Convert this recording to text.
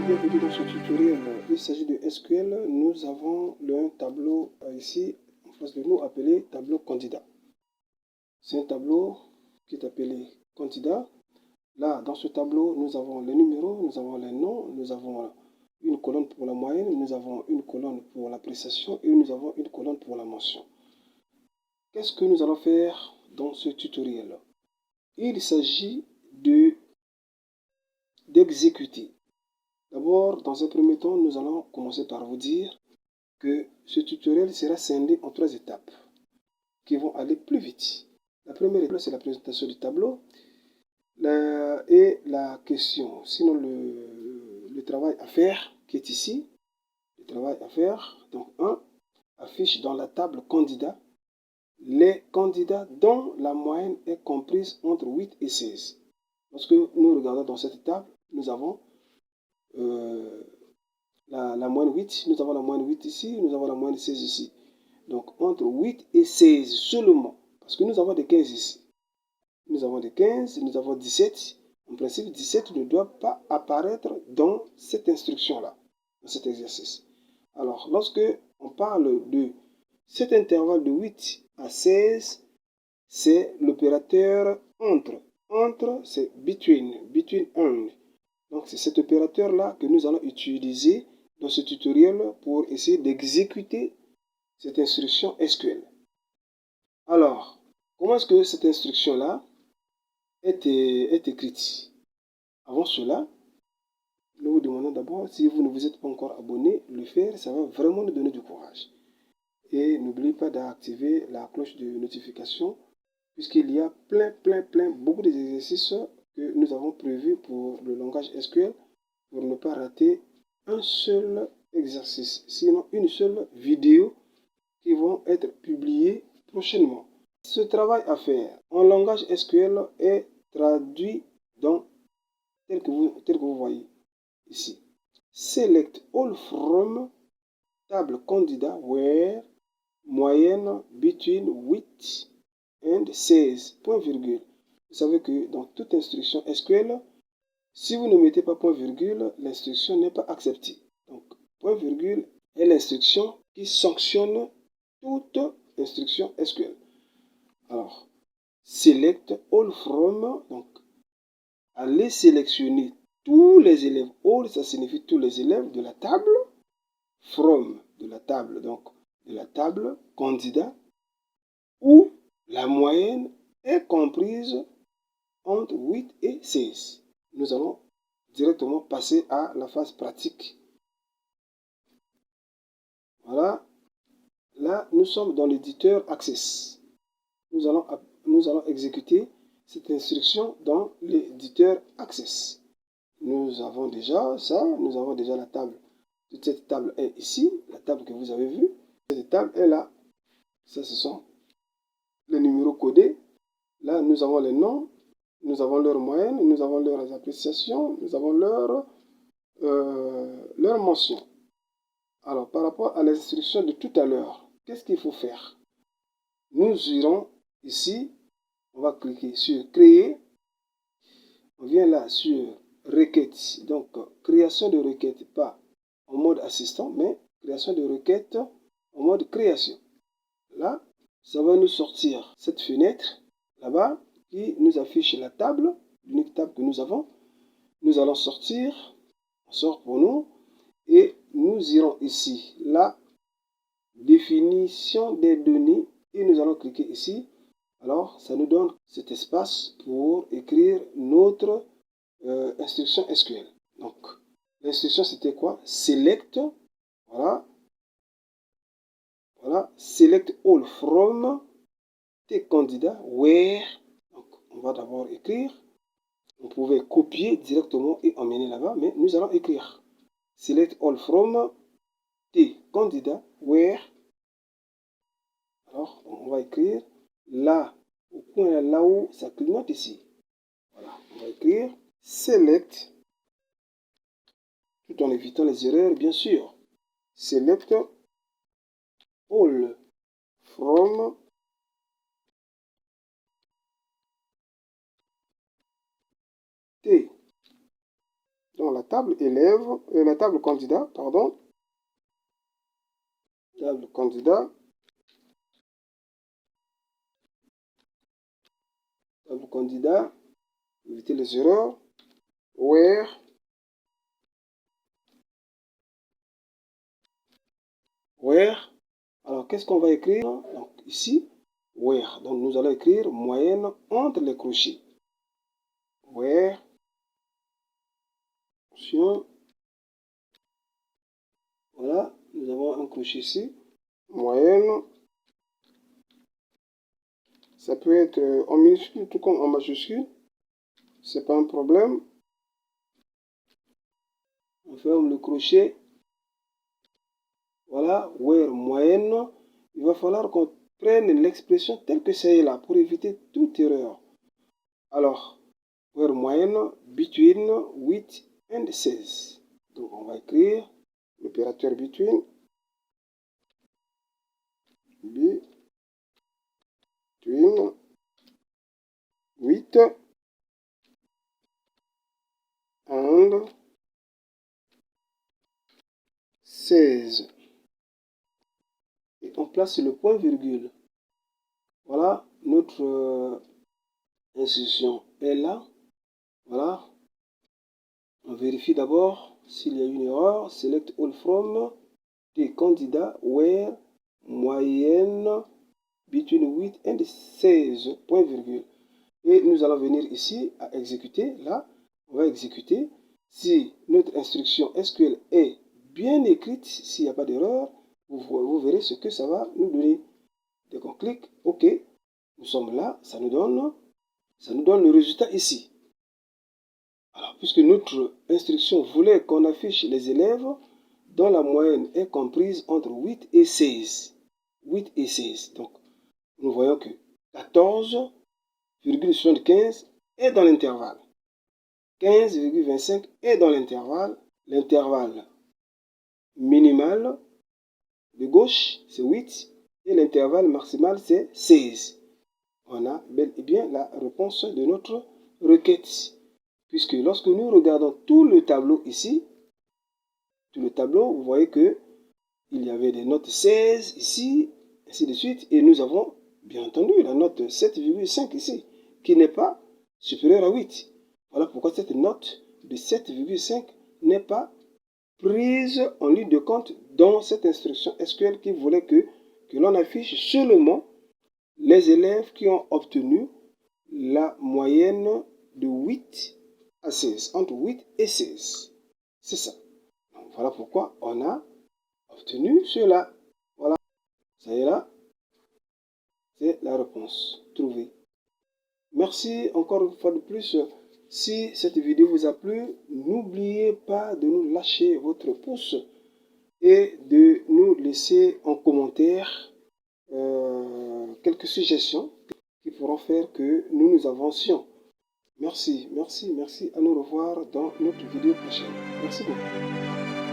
bienvenue dans ce tutoriel. Il s'agit de SQL. Nous avons un tableau ici en face de nous appelé tableau candidat. C'est un tableau qui est appelé candidat. Là, dans ce tableau, nous avons les numéros, nous avons les noms, nous avons une colonne pour la moyenne, nous avons une colonne pour l'appréciation et nous avons une colonne pour la mention. Qu'est-ce que nous allons faire dans ce tutoriel? Il s'agit d'exécuter. D'abord, dans un premier temps, nous allons commencer par vous dire que ce tutoriel sera scindé en 3 étapes qui vont aller plus vite. La première étape, c'est la présentation du tableau et la question. Sinon, le travail à faire qui est ici, le travail à faire, donc 1, affiche dans la table candidat les candidats dont la moyenne est comprise entre 8 et 16. Lorsque nous regardons dans cette table, nous avons la moyenne 8, nous avons la moyenne 8 ici, nous avons la moyenne 16 ici. Donc entre 8 et 16 seulement, parce que nous avons des 15 ici. Nous avons des 15, nous avons 17. En principe, 17 ne doit pas apparaître dans cette instruction-là, dans cet exercice. Alors, lorsque on parle de cet intervalle de 8 à 16, c'est l'opérateur entre. Entre, c'est between and. Donc, c'est cet opérateur-là que nous allons utiliser dans ce tutoriel pour essayer d'exécuter cette instruction SQL. Alors, comment est-ce que cette instruction-là est écrite? Avant cela, nous vous demandons d'abord, si vous ne vous êtes pas encore abonné, le faire, ça va vraiment nous donner du courage. Et n'oubliez pas d'activer la cloche de notification, puisqu'il y a beaucoup d'exercices que nous avons prévus pour le langage SQL, pour ne pas rater un seul exercice, sinon une seule vidéo qui vont être publiées prochainement. Ce travail à faire en langage SQL est traduit dans tel que vous voyez ici. Select all from table candidat where moyenne between 8 and 16, point virgule. Vous savez que dans toute instruction SQL, si vous ne mettez pas point virgule, l'instruction n'est pas acceptée. Donc, point virgule est l'instruction qui sanctionne toute instruction SQL. Alors, select all from, donc, allez sélectionner tous les élèves. All, ça signifie tous les élèves de la table. From, de la table, donc, de la table candidat, où la moyenne est comprise entre 8 et 16. Nous allons directement passer à la phase pratique. Voilà. Là, nous sommes dans l'éditeur Access. Nous allons exécuter cette instruction dans l'éditeur Access. Nous avons déjà ça. Nous avons déjà la table. Toute cette table est ici. La table que vous avez vue. Cette table est là. Ça, ce sont les numéros codés. Là, nous avons les noms. Nous avons leur moyenne. Nous avons leurs appréciations. Nous avons leur mention. Alors, par rapport à l'instruction de tout à l'heure, qu'est-ce qu'il faut faire? Nous irons ici, on va cliquer sur créer. On vient là sur requête. Donc, création de requête, pas en mode assistant, mais création de requête en mode création. Là, ça va nous sortir cette fenêtre là-bas qui nous affiche la table, l'unique table que nous avons. Nous allons sortir, on sort pour nous. Et nous irons ici, la définition des données, et nous allons cliquer ici. Alors, ça nous donne cet espace pour écrire notre instruction SQL. Donc, l'instruction, c'était quoi? Select, voilà. Voilà, select all from tes candidats, where. Donc, on va d'abord écrire. On pouvait copier directement et emmener là-bas, mais nous allons écrire. Select all from T, candidat, where. Alors, on va écrire là, au coin là où ça clignote ici. Voilà, on va écrire select, tout en évitant les erreurs, bien sûr. Select all from T. dans la table élève, la table candidat, pardon. Table candidat. Table candidat. Éviter les erreurs. Where. Where. Alors, qu'est-ce qu'on va écrire? Donc, ici, where. Donc, nous allons écrire moyenne entre les crochets. Where. Attention. Voilà, nous avons un crochet ici. Moyenne. Ça peut être en minuscule tout comme en majuscule. C'est pas un problème. On ferme le crochet. Voilà, where moyenne. Il va falloir qu'on prenne l'expression telle que c'est là pour éviter toute erreur. Alors, where moyenne between 8 and 16. Donc, on va écrire l'opérateur between. Between 8 and 16. Et on place le point virgule. Voilà, notre instruction est là. Voilà. On vérifie d'abord s'il y a une erreur. Select all from des candidats where moyenne between 8 and 16, point virgule. Et nous allons venir ici à exécuter. Là, on va exécuter. Si notre instruction SQL est bien écrite, s'il n'y a pas d'erreur, vous verrez ce que ça va nous donner. Dès qu'on clique OK, nous sommes là, ça nous donne le résultat ici. Alors, puisque notre instruction voulait qu'on affiche les élèves dont la moyenne est comprise entre 8 et 16. 8 et 16. Donc, nous voyons que 14,75 est dans l'intervalle. 15,25 est dans l'intervalle. L'intervalle minimal de gauche, c'est 8. Et l'intervalle maximal, c'est 16. On a bel et bien la réponse de notre requête. Puisque lorsque nous regardons tout le tableau ici, tout le tableau, vous voyez que il y avait des notes 16 ici, ainsi de suite. Et nous avons, bien entendu, la note 7,5 ici, qui n'est pas supérieure à 8. Voilà pourquoi cette note de 7,5 n'est pas prise en ligne de compte dans cette instruction SQL qui voulait que l'on affiche seulement les élèves qui ont obtenu la moyenne de 8 à 16, entre 8 et 16. C'est ça. Donc, voilà pourquoi on a obtenu cela. Voilà. Ça y est là. C'est la réponse trouvée. Merci encore une fois de plus. Si cette vidéo vous a plu, n'oubliez pas de nous lâcher votre pouce et de nous laisser en commentaire quelques suggestions qui pourront faire que nous avancions. Merci, merci, merci. À nous revoir dans notre vidéo prochaine. Merci beaucoup.